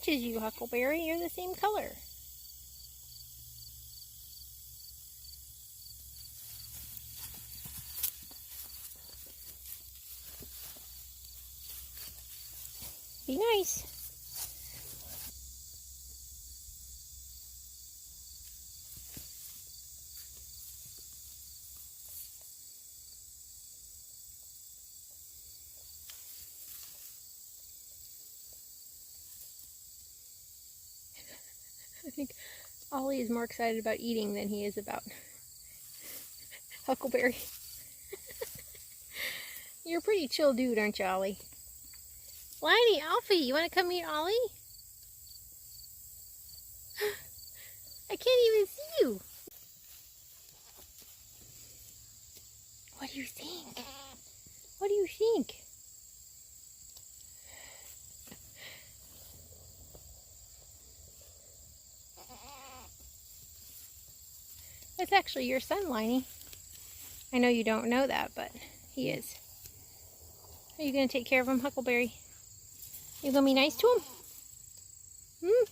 matches you, Huckleberry. You're the same color. Be nice. I think Ollie is more excited about eating than he is about Huckleberry. You're a pretty chill dude, aren't you, Ollie? Whitey, Alfie, you want to come meet Ollie? I can't even see you. What do you think? What do you think? That's actually your son, Liney. I know you don't know that, but he is. Are you going to take care of him, Huckleberry? You going to be nice to him? Hmm?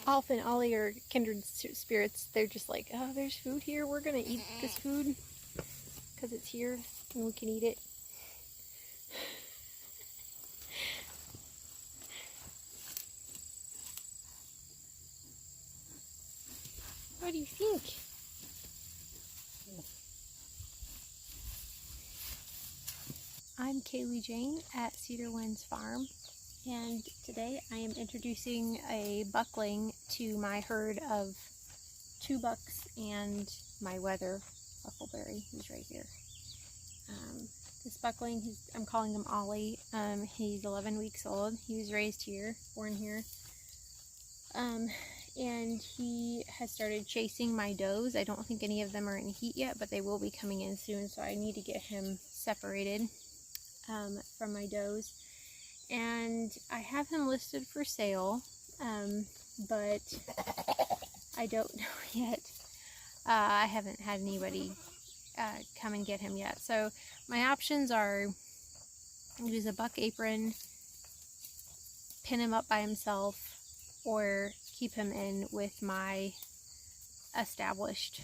Alf and Ollie are kindred spirits. They're just like, oh, there's food here. We're going to eat this food because it's here and we can eat it. What do you think? I'm Kaylee Jane at Cedar Winds Farm, and today I am introducing a buckling to my herd of 2 bucks and my wether Huckleberry, who's right here. This buckling, I'm calling him Ollie. He's 11 weeks old. He was raised here, born here. And he has started chasing my does. I don't think any of them are in heat yet, but they will be coming in soon, so I need to get him separated from my does. And I have him listed for sale, but I don't know yet. I haven't had anybody come and get him yet. So my options are use a buck apron, pin him up by himself, or keep him in with my established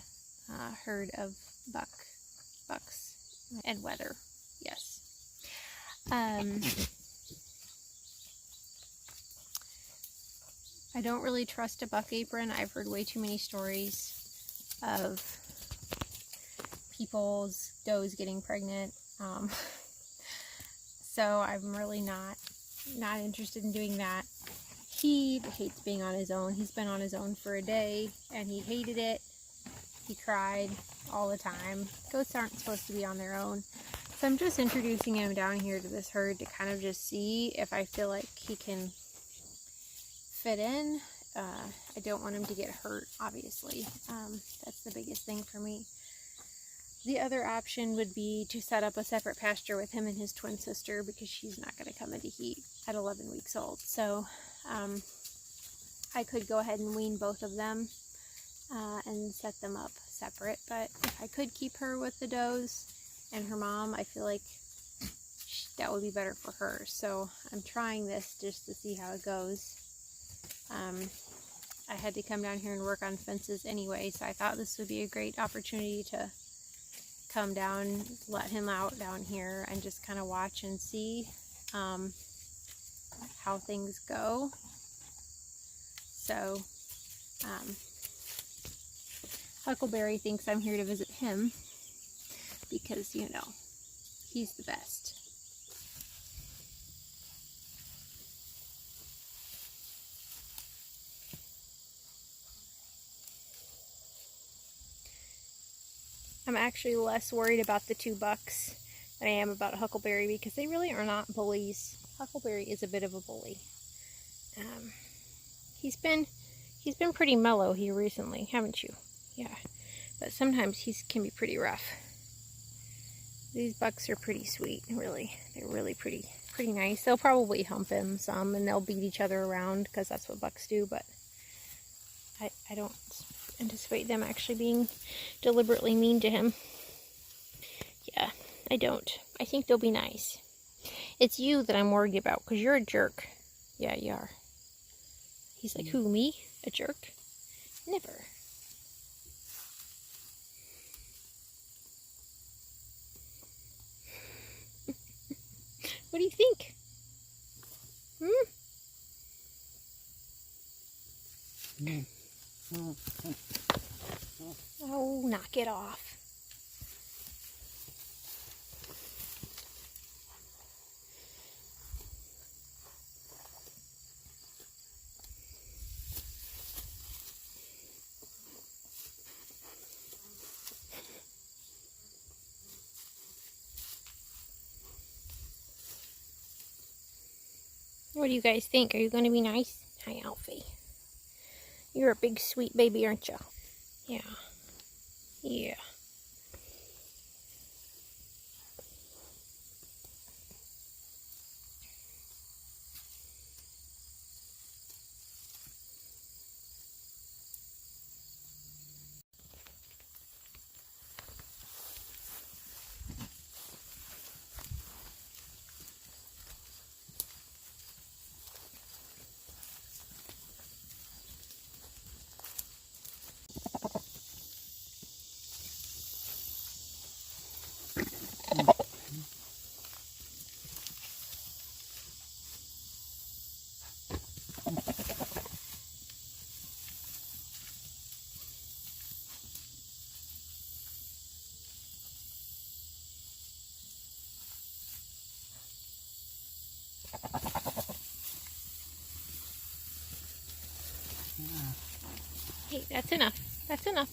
herd of bucks and wether. Yes. I don't really trust a buck apron. I've heard way too many stories of people's does getting pregnant. So I'm really not interested in doing that. He hates being on his own. He's been on his own for a day and he hated it. He cried all the time. Goats aren't supposed to be on their own. So I'm just introducing him down here to this herd to kind of just see if I feel like he can fit in. I don't want him to get hurt, obviously. That's the biggest thing for me. The other option would be to set up a separate pasture with him and his twin sister, because she's not going to come into heat at 11 weeks old. So I could go ahead and wean both of them and set them up separate. But if I could keep her with the does and her mom, I feel like that would be better for her. So I'm trying this just to see how it goes. I had to come down here and work on fences anyway, so I thought this would be a great opportunity to come down, let him out down here, and just kind of watch and see how things go. So Huckleberry thinks I'm here to visit him because, you know, he's the best. I'm actually less worried about the 2 bucks than I am about Huckleberry, because they really are not bullies. Huckleberry is a bit of a bully. He's been pretty mellow here recently, haven't you? Yeah, but sometimes he can be pretty rough. These bucks are pretty sweet, really. They're really pretty nice. They'll probably hump him some, and they'll beat each other around, because that's what bucks do, but I don't anticipate them actually being deliberately mean to him. Yeah, I don't. I think they'll be nice. It's you that I'm worried about, because you're a jerk. Yeah, you are. He's like, who, me? A jerk? Never. What do you think? Oh, knock it off. What do you guys think? Are you going to be nice? Hi, Alfie. You're a big sweet baby, aren't you? Yeah. Yeah. Hey, that's enough. That's enough.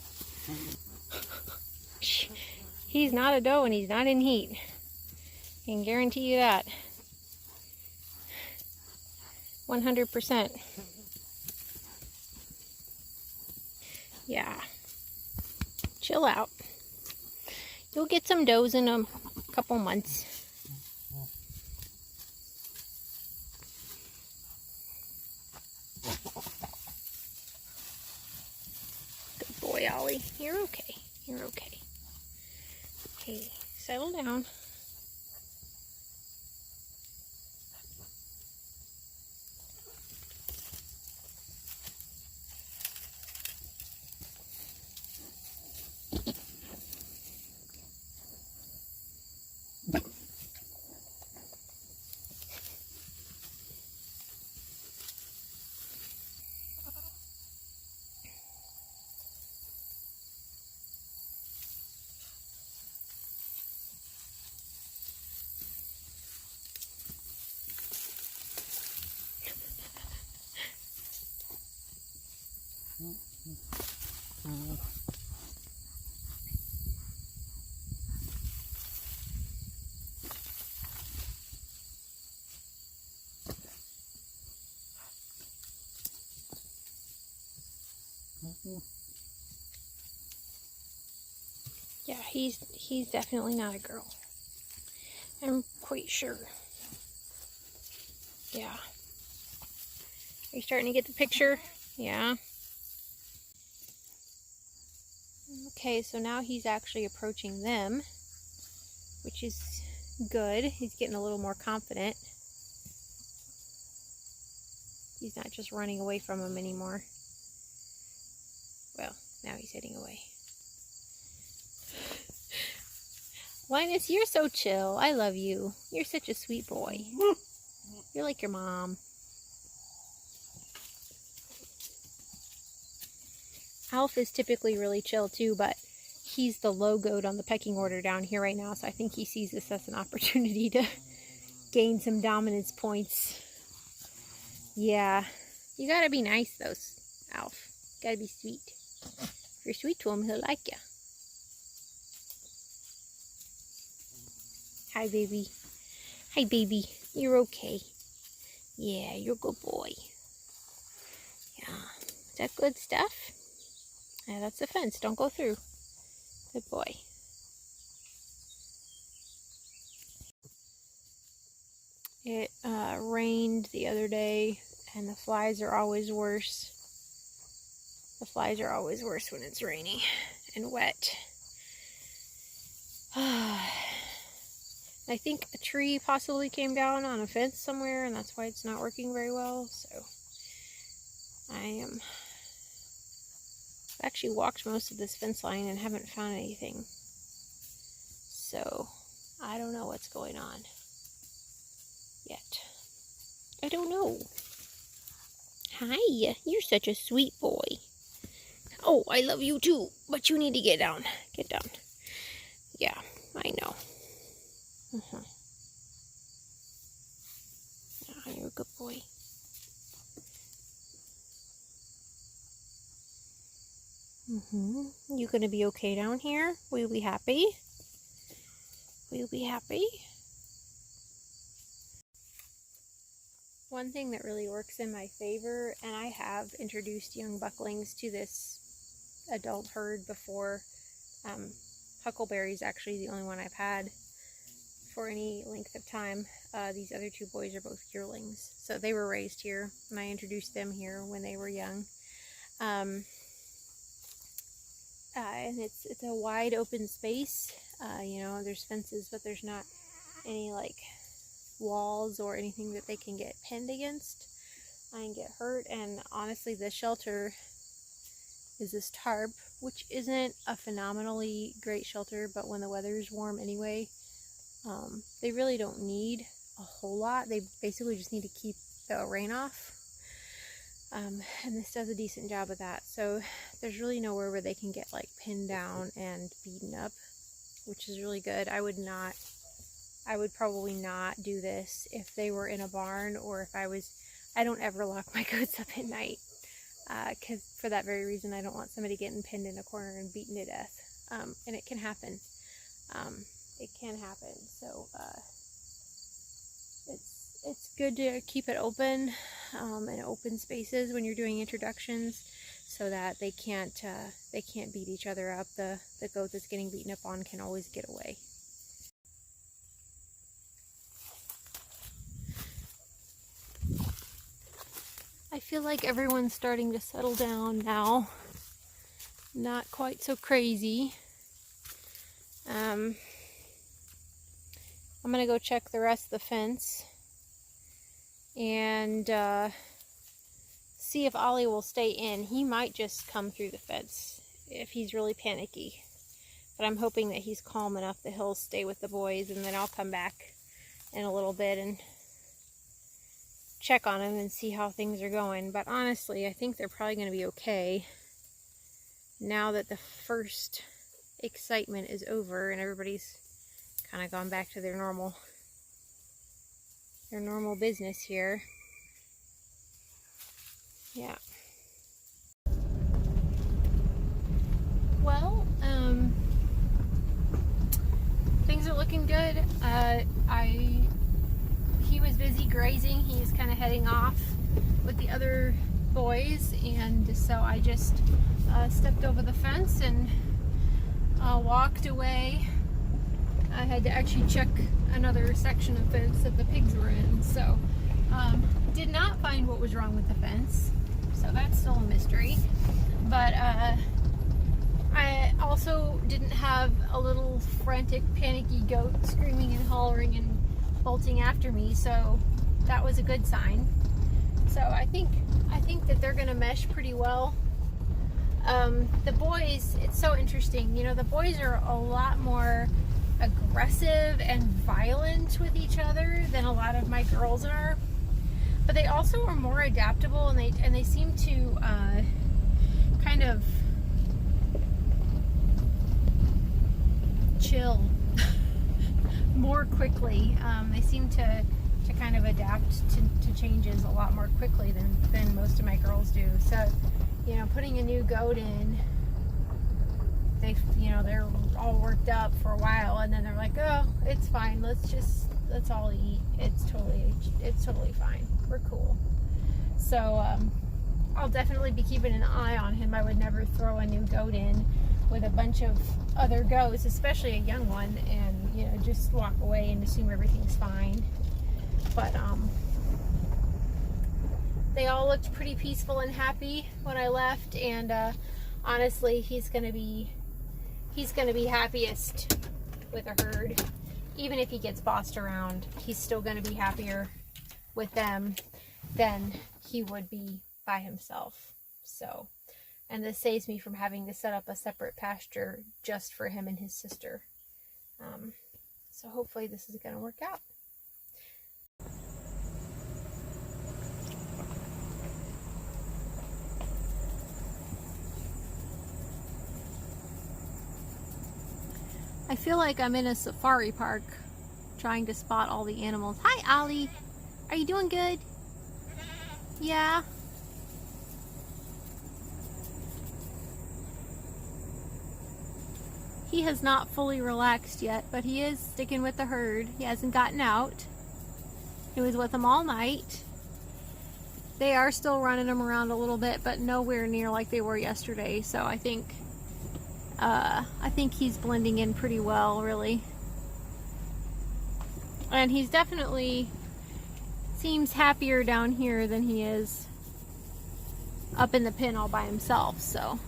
He's not a doe and he's not in heat. I can guarantee you that. 100%. Yeah. Chill out. You'll get some does in a couple months. Good boy, Ollie. You're okay. You're okay. Okay, settle down. Yeah, he's definitely not a girl. I'm quite sure. Yeah. Are you starting to get the picture? Yeah. Okay, so now he's actually approaching them, which is good. He's getting a little more confident. He's not just running away from them anymore. Well, now he's heading away. Linus, you're so chill. I love you. You're such a sweet boy. You're like your mom. Alf is typically really chill too, but he's the low goat on the pecking order down here right now, so I think he sees this as an opportunity to gain some dominance points. Yeah. You gotta be nice though, Alf. You gotta be sweet. If you're sweet to him, he'll like you. Hi, baby. Hi, baby. You're okay. Yeah, you're a good boy. Yeah. Is that good stuff? Yeah, that's the fence. Don't go through. Good boy. It rained the other day, and the flies are always worse. The flies are always worse when it's rainy and wet. I think a tree possibly came down on a fence somewhere, and that's why it's not working very well. So I've actually walked most of this fence line and haven't found anything. So I don't know what's going on yet. I don't know. Hi, you're such a sweet boy. Oh, I love you too, but you need to get down. Get down. Yeah, I know. Oh, you're a good boy. You gonna be okay down here? Will you be happy? Will you be happy? One thing that really works in my favor, and I have introduced young bucklings to this adult herd before. Huckleberry's actually the only one I've had for any length of time. These other two boys are both yearlings, so they were raised here, and I introduced them here when they were young. And it's a wide open space. You know, there's fences, but there's not any like walls or anything that they can get pinned against and get hurt. And honestly, the shelter is this tarp, which isn't a phenomenally great shelter, but when the weather is warm anyway, they really don't need a whole lot. They basically just need to keep the rain off. And this does a decent job of that. So there's really nowhere where they can get like pinned down and beaten up, which is really good. I would probably not do this if they were in a barn, or if I don't ever lock my goats up at night. Because for that very reason, I don't want somebody getting pinned in a corner and beaten to death. And it can happen. It can happen. So it's good to keep it open in open spaces when you're doing introductions, so that they can't beat each other up. The goat that's getting beaten up on can always get away. I feel like everyone's starting to settle down now. Not quite so crazy. I'm gonna go check the rest of the fence and see if Ollie will stay in. He might just come through the fence if he's really panicky. But I'm hoping that he's calm enough that he'll stay with the boys, and then I'll come back in a little bit and check on him and see how things are going. But honestly, I think they're probably going to be okay now that the first excitement is over and everybody's kind of gone back to their normal business here. Yeah. Well, things are looking good. He was busy grazing. He's kind of heading off with the other boys, and so I just stepped over the fence and walked away. I had to actually check another section of fence that the pigs were in, so did not find what was wrong with the fence, so that's still a mystery. But I also didn't have a little frantic, panicky goat screaming and hollering and bolting after me, so that was a good sign. So I think that they're gonna mesh pretty well. The boys, it's so interesting, you know, the boys are a lot more aggressive and violent with each other than a lot of my girls are, but they also are more adaptable, and they seem to kind of chill more quickly. They seem to kind of adapt to changes a lot more quickly than most of my girls do. So, you know, putting a new goat in, they're all worked up for a while, and then they're like, oh, it's fine, let's all eat. It's totally fine. We're cool. So I'll definitely be keeping an eye on him. I would never throw a new goat in with a bunch of other goats, especially a young one, and, you know, just walk away and assume everything's fine. But they all looked pretty peaceful and happy when I left, and honestly, he's gonna be happiest with a herd. even if he gets bossed around, he's still going to be happier with them than he would be by himself. So, and this saves me from having to set up a separate pasture just for him and his sister. So hopefully this is going to work out. I feel like I'm in a safari park trying to spot all the animals. Hi, Ollie. Are you doing good? Yeah. He has not fully relaxed yet, but he is sticking with the herd. He hasn't gotten out. He was with them all night. They are still running him around a little bit, but nowhere near like they were yesterday. So I think he's blending in pretty well, really. And he's definitely seems happier down here than he is up in the pen all by himself. So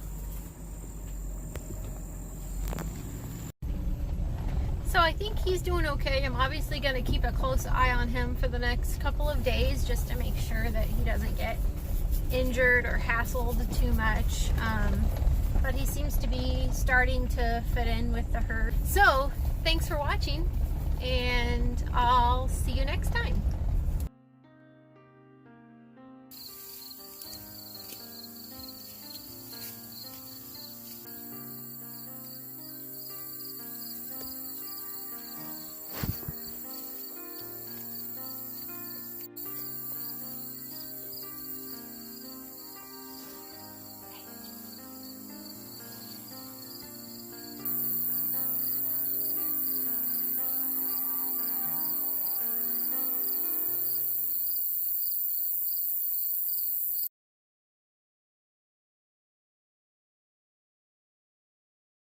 I think he's doing okay. I'm obviously going to keep a close eye on him for the next couple of days just to make sure that he doesn't get injured or hassled too much. But he seems to be starting to fit in with the herd. So thanks for watching, and I'll see you next time.